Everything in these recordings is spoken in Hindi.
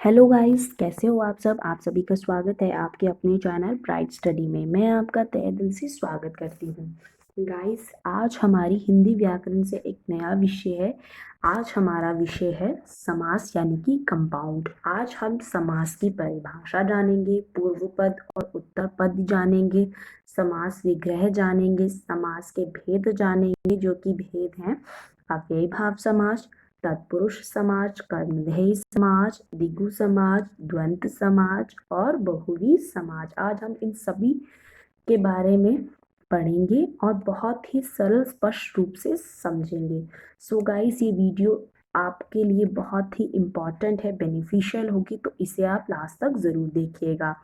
हेलो गाइस, कैसे हो आप सभी का स्वागत है आपके अपने चैनल ब्राइट स्टडी में। मैं आपका तहे दिल से स्वागत करती हूँ। गाइस, आज हमारी हिंदी व्याकरण से एक नया विषय है। आज हमारा विषय है समास यानी कि कंपाउंड। आज हम समास की परिभाषा जानेंगे, पूर्व पद और उत्तर पद जानेंगे, समास विग्रह जानेंगे, समास के भेद जानेंगे जो कि भेद हैं अव्ययी भाव समास, तत्पुरुष समाज, कर्मधारय समाज, द्विगु समाज, द्वंद्व समाज और बहुव्रीहि समाज। आज हम इन सभी के बारे में पढ़ेंगे और बहुत ही सरल स्पष्ट रूप से समझेंगे। सो गाइस, ये वीडियो आपके लिए बहुत ही इम्पॉर्टेंट है, बेनिफिशियल होगी, तो इसे आप लास्ट तक ज़रूर देखिएगा।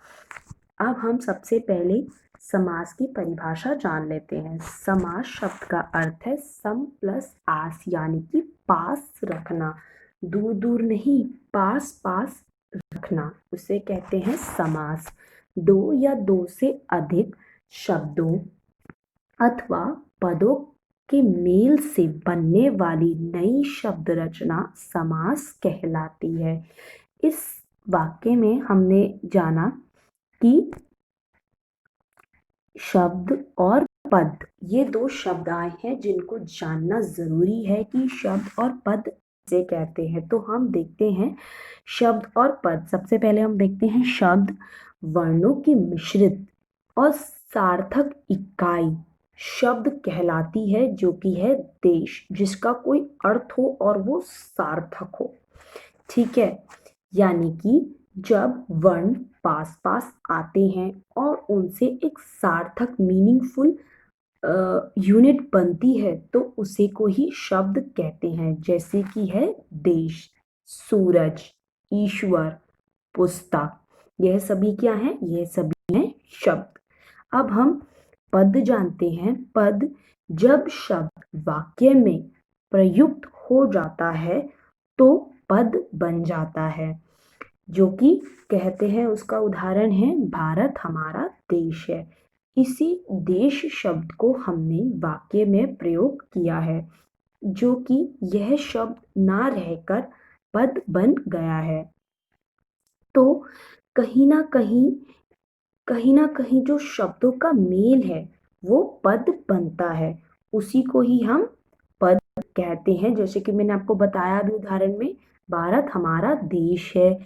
अब हम सबसे पहले समास की परिभाषा जान लेते हैं। समास शब्द का अर्थ है सम प्लस आस, यानी कि पास रखना, दूर दूर नहीं, पास पास रखना, उसे कहते हैं समास। दो या दो से अधिक शब्दों अथवा पदों के मेल से बनने वाली नई शब्द रचना समास कहलाती है। इस वाक्य में हमने जाना कि शब्द और पद, ये दो शब्द आए हैं जिनको जानना जरूरी है कि शब्द और पद से कहते हैं। तो हम देखते हैं शब्द और पद। सबसे पहले हम देखते हैं शब्द। वर्णों की मिश्रित और सार्थक इकाई शब्द कहलाती है, जो कि है देश, जिसका कोई अर्थ हो और वो सार्थक हो। ठीक है, यानी कि जब वर्ण पास पास आते हैं और उनसे एक सार्थक मीनिंगफुल यूनिट बनती है तो उसे को ही शब्द कहते हैं। जैसे कि है देश, सूरज, ईश्वर, पुस्तक, यह सभी क्या है? यह सभी हैं शब्द। अब हम पद जानते हैं। पद जब शब्द वाक्य में प्रयुक्त हो जाता है तो पद बन जाता है, जो कि कहते हैं, उसका उदाहरण है भारत हमारा देश है। इसी देश शब्द को हमने वाक्य में प्रयोग किया है, जो कि यह शब्द ना रहकर पद बन गया है। तो कहीं ना कहीं जो शब्दों का मेल है वो पद बनता है, उसी को ही हम पद कहते हैं। जैसे कि मैंने आपको बताया अभी उदाहरण में, भारत हमारा देश है,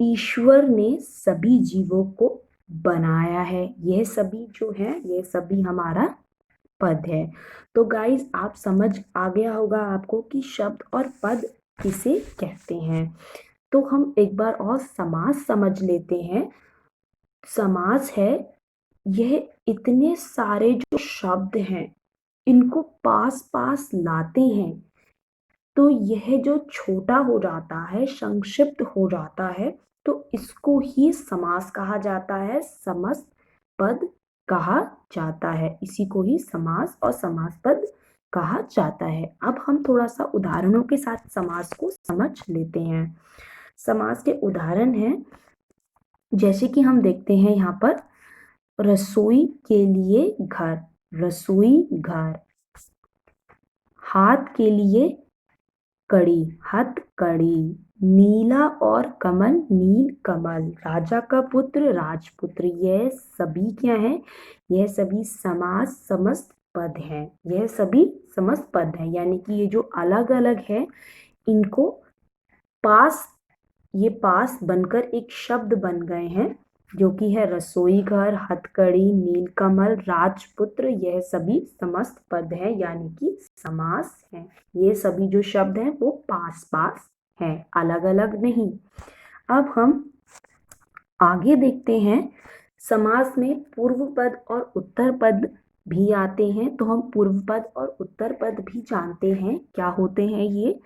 ईश्वर ने सभी जीवों को बनाया है, यह सभी जो है यह सभी हमारा पद है। तो गाइस, आप समझ आ गया होगा आपको कि शब्द और पद किसे कहते हैं। तो हम एक बार और समास समझ लेते हैं। समास है, यह इतने सारे जो शब्द हैं इनको पास पास लाते हैं तो यह जो छोटा हो जाता है, संक्षिप्त हो जाता है, तो इसको ही समास कहा जाता है, समस्त पद कहा जाता है। इसी को ही समास और समास पद कहा जाता है। अब हम थोड़ा सा उदाहरणों के साथ समास को समझ लेते हैं। समास के उदाहरण हैं, जैसे कि हम देखते हैं यहाँ पर, रसोई के लिए घर, रसोई घर, हाथ के लिए कड़ी, हथकड़ी, नीला और कमल, नील कमल, राजा का पुत्र, राजपुत्र, यह सभी क्या है? यह सभी समास समस्त पद हैं। यह सभी समस्त पद हैं, यानी कि ये जो अलग अलग है इनको पास, ये पास बनकर एक शब्द बन गए हैं, जो कि है रसोई घर, हथकड़ी, नीलकमल, राजपुत्र, यह सभी समस्त पद हैं, यानी कि समास हैं। ये सभी जो शब्द हैं वो पास पास हैं, अलग अलग नहीं। अब हम आगे देखते हैं, समास में पूर्व पद और उत्तर पद भी आते हैं। तो हम पूर्व पद और उत्तर पद भी जानते हैं, क्या होते हैं ये।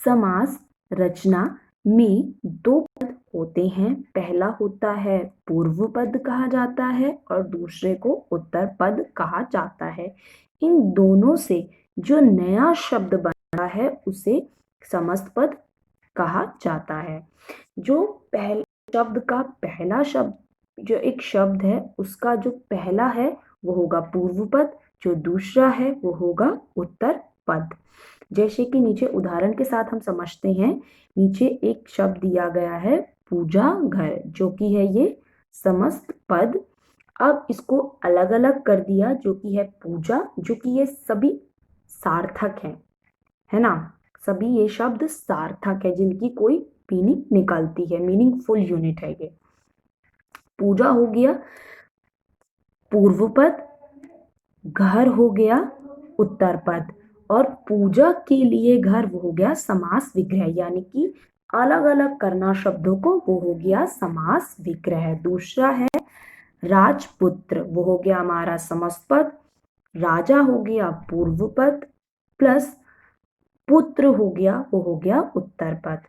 समास रचना में दो पद होते हैं, पहला होता है पूर्व पद कहा जाता है और दूसरे को उत्तर पद कहा जाता है। इन दोनों से जो नया शब्द बना है उसे समस्त पद कहा जाता है। जो पहले शब्द का पहला शब्द, जो एक शब्द है उसका जो पहला है वो होगा पूर्व पद, जो दूसरा है वो होगा उत्तर पद। जैसे कि नीचे उदाहरण के साथ हम समझते हैं। नीचे एक शब्द दिया गया है पूजा घर, जो कि है ये समस्त पद। अब इसको अलग अलग कर दिया, जो कि है पूजा, जो कि ये सभी सार्थक है ना। सभी ये शब्द सार्थक है जिनकी कोई मीनिंग निकलती है, मीनिंगफुल यूनिट है ये। पूजा हो गया पूर्व पद, घर हो गया उत्तर पद, और पूजा के लिए घर वो हो गया समास विग्रह, यानी कि अलग अलग करना शब्दों को, वो हो गया समास विग्रह। दूसरा है राजपुत्र, वो हो गया हमारा समस्त पद, राजा हो गया पूर्व पद, प्लस पुत्र हो गया वो हो गया उत्तर पद।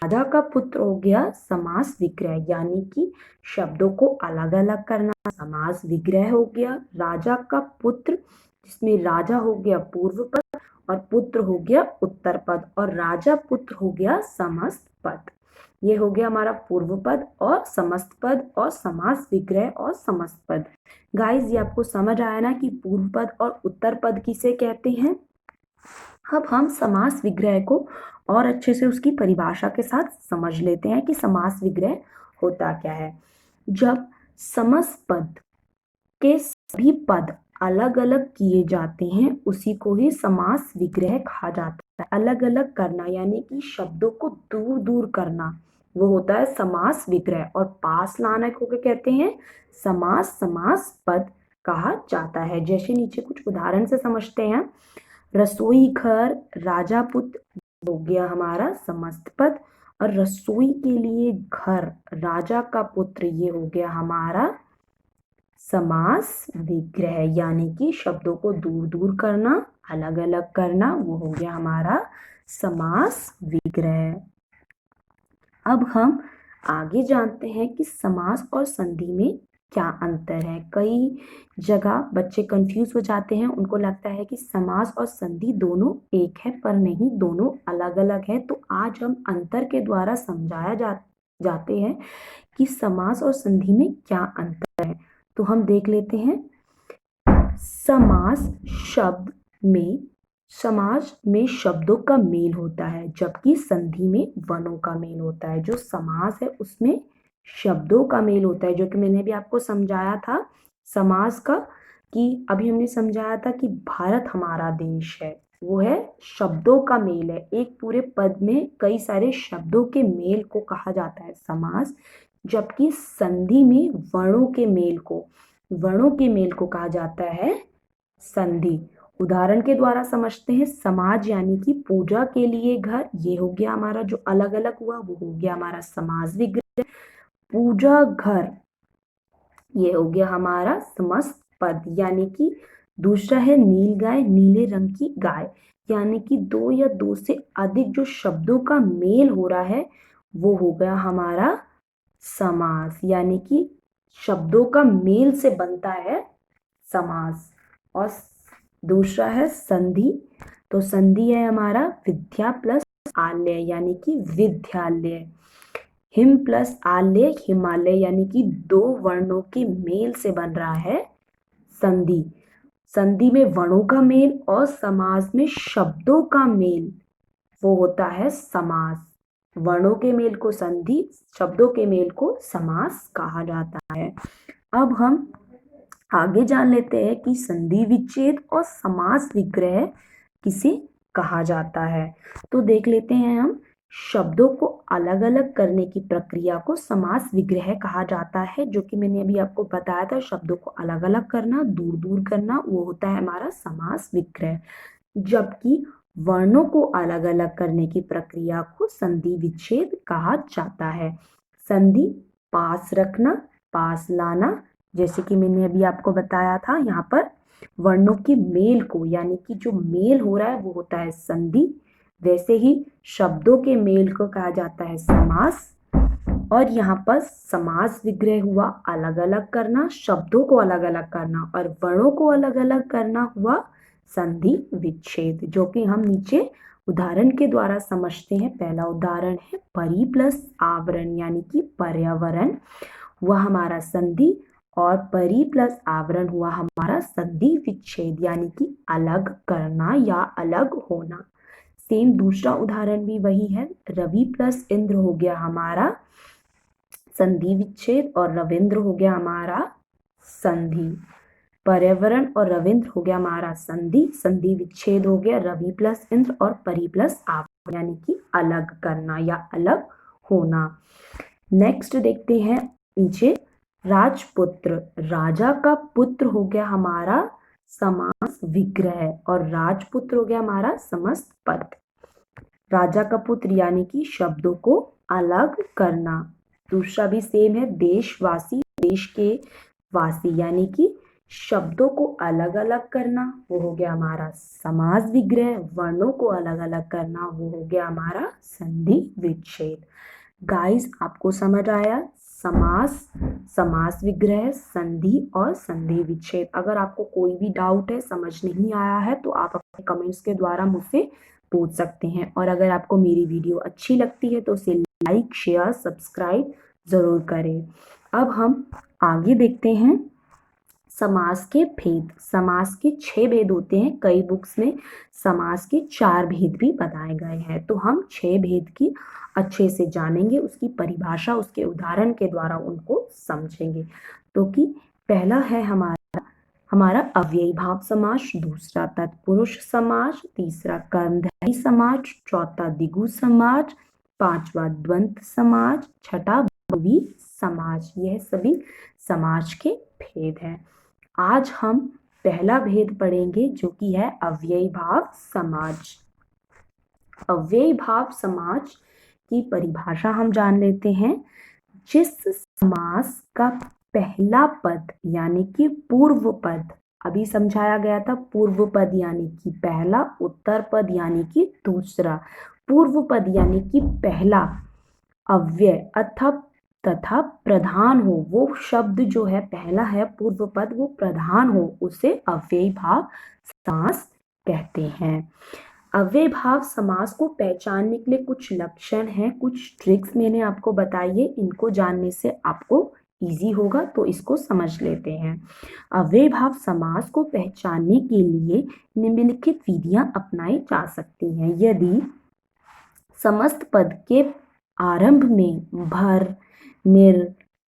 राजा का पुत्र हो गया समास विग्रह, यानी कि शब्दों को अलग अलग करना, समास विग्रह हो गया। राजा का पुत्र, जिसमें राजा हो गया पूर्व पद और पुत्र हो गया उत्तर पद, और राजा पुत्र हो गया समस्त पद। ये हो गया हमारा पूर्व पद और समस्त पद और समास विग्रह और समस्त पद। गाइस, ये आपको समझ आया ना कि पूर्व पद और उत्तर पद किसे कहते हैं। अब हम समास विग्रह को और अच्छे से उसकी परिभाषा के साथ समझ लेते हैं कि समास विग्रह होता क्या है। जब समस्त पद के सभी पद अलग अलग किए जाते हैं, उसी को ही समास विग्रह कहा जाता है। अलग अलग करना यानी कि शब्दों को दूर दूर करना, वो होता है समास विग्रह। और पास लाना को क्या कहते हैं, समास समास पद कहा जाता है। जैसे नीचे कुछ उदाहरण से समझते हैं। रसोई घर राजा पुत्र हो गया हमारा समस्त पद, और रसोई के लिए घर राजा का पुत्र ये हो गया हमारा समास विग्रह, यानी कि शब्दों को दूर दूर करना, अलग अलग करना, वो हो गया हमारा समास विग्रह। अब हम आगे जानते हैं कि समास और संधि में क्या अंतर है। कई जगह बच्चे कंफ्यूज हो जाते हैं, उनको लगता है कि समास और संधि दोनों एक है, पर नहीं, दोनों अलग अलग है। तो आज हम अंतर के द्वारा जाते हैं कि समास और संधि में क्या अंतर है। तो हम देख लेते हैं। समास में शब्दों का मेल होता है, जबकि संधि में वर्णों का मेल होता है। जो समास है उसमें शब्दों का मेल होता है, जो कि मैंने भी आपको समझाया था समास का, कि अभी हमने समझाया था कि भारत हमारा देश है, वो है शब्दों का मेल है। एक पूरे पद में कई सारे शब्दों के मेल को कहा जाता है समास, जबकि संधि में वर्णों के मेल को कहा जाता है संधि। उदाहरण के द्वारा समझते हैं। समाज यानी कि पूजा के लिए घर, ये हो गया हमारा जो अलग अलग हुआ, वो हो गया हमारा समास विग्रह। पूजा घर ये हो गया हमारा समस्त पद, यानी कि दूसरा है नील गाय, नीले रंग की गाय, यानी कि दो या दो से अधिक जो शब्दों का मेल हो रहा है, वो हो गया हमारा समास, यानी कि शब्दों का मेल से बनता है समास। और दूसरा है संधि। तो संधि है हमारा विद्या प्लस आलय, यानी कि विद्यालय। हिम प्लस आलय हिमालय, यानी कि दो वर्णों के मेल से बन रहा है संधि। संधि में वर्णों का मेल और समास में शब्दों का मेल, वो होता है समास। वर्णों के मेल को संधि, शब्दों के मेल को समास कहा जाता है। अब हम आगे जान लेते हैं कि संधि विच्छेद और समास विग्रह किसे कहा जाता है। तो देख लेते हैं हम। शब्दों को अलग अलग करने की प्रक्रिया को समास विग्रह कहा जाता है, जो कि मैंने अभी आपको बताया था। शब्दों को अलग अलग करना, दूर दूर करना, वो होता है हमारा समास विग्रह। जबकि वर्णों को अलग अलग करने की प्रक्रिया को संधि विच्छेद कहा जाता है। संधि पास रखना, पास लाना, जैसे कि मैंने अभी आपको बताया था, यहाँ पर वर्णों के मेल को, यानी कि जो मेल हो रहा है वो होता है संधि। वैसे ही शब्दों के मेल को कहा जाता है समास। और यहाँ पर समास विग्रह हुआ अलग अलग करना, शब्दों को अलग अलग करना, और वर्णों को अलग अलग करना हुआ संधि विच्छेद, जो कि हम नीचे उदाहरण के द्वारा समझते हैं। पहला उदाहरण है परि प्लस आवरण, यानी कि पर्यावरण हुआ हमारा संधि, और परि प्लस आवरण हुआ हमारा संधि विच्छेद, यानी कि अलग करना या अलग होना। सेम दूसरा उदाहरण भी वही है। रवि प्लस इंद्र हो गया हमारा संधि विच्छेद, और रविंद्र हो गया हमारा संधि। पर्यावरण और रविंद्र हो गया हमारा संधि, संधि विच्छेद हो गया रवि प्लस इंद्र, और परि प्लस आप, यानी कि अलग करना या अलग होना। नेक्स्ट देखते हैं नीचे, राजपुत्र, राजा का पुत्र हो गया हमारा समास विग्रह, और राजपुत्र हो गया हमारा समस्त पद। राजा का पुत्र यानी कि शब्दों को अलग करना। दूसरा भी सेम है, देशवासी, देश के वासी, यानी कि शब्दों को अलग अलग करना, वो हो गया हमारा समास विग्रह। वर्णों को अलग अलग करना, वो हो गया हमारा संधि विच्छेद। गाइस, आपको समझ आया समास, समास विग्रह, संधि और संधि विच्छेद। अगर आपको कोई भी डाउट है, समझ नहीं आया है, तो आप अपने कमेंट्स के द्वारा मुझसे पूछ सकते हैं। और अगर आपको मेरी वीडियो अच्छी लगती है तो उसे लाइक, शेयर, सब्सक्राइब जरूर करें। अब हम आगे देखते हैं समास के भेद। समास के 6 भेद होते हैं, कई बुक्स में समास के 4 भेद भी बताए गए हैं। तो हम 6 भेद की अच्छे से जानेंगे, उसकी परिभाषा, उसके उदाहरण के द्वारा उनको समझेंगे। तो कि पहला है हमारा अव्ययी भाव समास, दूसरा तत्पुरुष समास, तीसरा कर्मधारय समास, चौथा द्विगु समास, पांचवा द्वंद्व समास, छठा बहुव्रीहि समास। यह सभी समास के भेद हैं। आज हम पहला भेद पढ़ेंगे जो कि है अव्ययी भाव समास। अव्ययी भाव समास की परिभाषा हम जान लेते हैं। जिस समास का पहला पद यानी कि पूर्व पद, अभी समझाया गया था, पूर्व पद यानी कि पहला, उत्तर पद यानी कि दूसरा, पूर्व पद यानी कि पहला अव्यय तथा प्रधान हो, वो शब्द जो है पहला है पूर्व पद, वो प्रधान हो, उसे अव्ययी भाव समास कहते हैं। अव्ययी भाव समास को पहचानने के लिए कुछ लक्षण हैं, कुछ ट्रिक्स मैंने आपको बताई है, इनको जानने से आपको इजी होगा, तो इसको समझ लेते हैं। अव्ययी भाव समास को पहचानने के लिए निम्नलिखित विधियां अपनाई जा सकती हैं। यदि समस्त पद के आरंभ में भर, निर,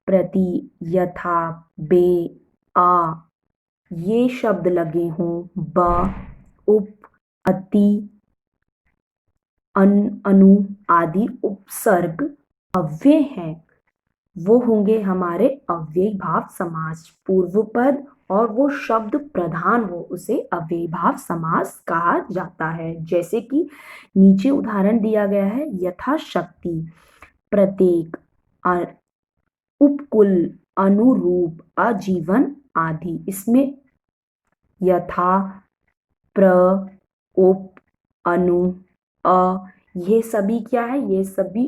प्रति, यथा, बे, आ ये शब्द लगे हों, ब, उप, अति, अनु आदि उपसर्ग अव्यय हैं, वो होंगे हमारे अव्ययी भाव समास। पूर्व पद और वो शब्द प्रधान हो, उसे अव्ययी भाव समास कहा जाता है। जैसे कि नीचे उदाहरण दिया गया है, यथाशक्ति, प्रत्येक, उपकुल, अनुरूप, आजीवन आदि। इसमें यथा, प्र, उप, अनु, अ ये सभी क्या है, ये सभी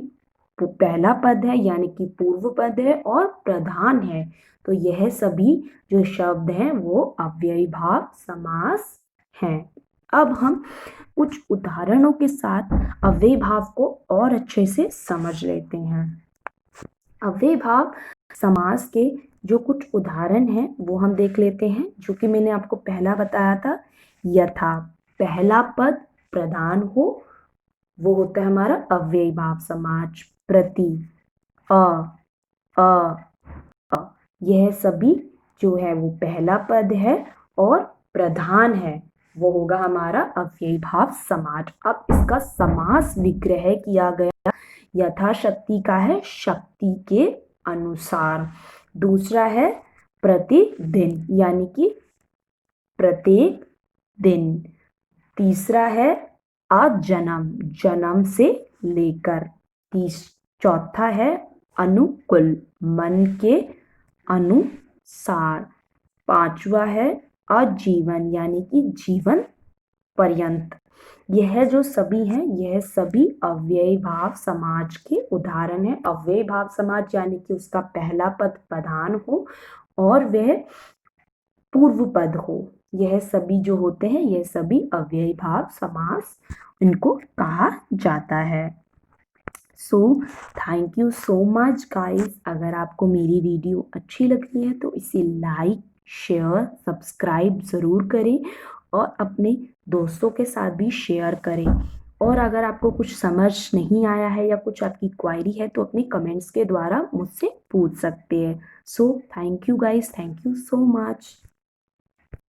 पहला पद है यानी कि पूर्व पद है और प्रधान है। तो यह सभी जो शब्द हैं वो अव्ययी भाव समास हैं। अब हम कुछ उदाहरणों के साथ अव्ययी भाव को और अच्छे से समझ लेते हैं। अव्ययी भाव समास के जो कुछ उदाहरण हैं वो हम देख लेते हैं, जो कि मैंने आपको पहला बताया था। यथा, पहला पद प्रधान हो, वो होता है हमारा अव्ययी भाव समास। प्रति, अ, यह सभी जो है वो पहला पद है और प्रधान है, वो होगा हमारा अव्ययी भाव समास। अब इसका समास विग्रह किया गया, यथाशक्ति का है शक्ति के अनुसार। दूसरा है प्रतिदिन यानी कि प्रत्येक दिन। तीसरा है अजन्म, जन्म से लेकर। चौथा है अनुकूल, मन के अनुसार। पांचवा है आजीवन यानी कि जीवन पर्यंत। यह जो सभी हैं, यह सभी अव्ययी भाव समास के उदाहरण हैं। अव्ययी भाव समास यानी कि उसका पहला पद प्रधान हो और वह पूर्व पद हो। यह सभी जो होते हैं, यह सभी अव्ययी भाव समास इनको कहा जाता है। So thank you so much guys. अगर आपको मेरी वीडियो अच्छी लगती है तो इसे लाइक, शेयर, सब्सक्राइब ज़रूर करें और अपने दोस्तों के साथ भी शेयर करें। और अगर आपको कुछ समझ नहीं आया है या कुछ आपकी क्वायरी है तो अपने कमेंट्स के द्वारा मुझसे पूछ सकते हैं। So thank you guys, thank you so much.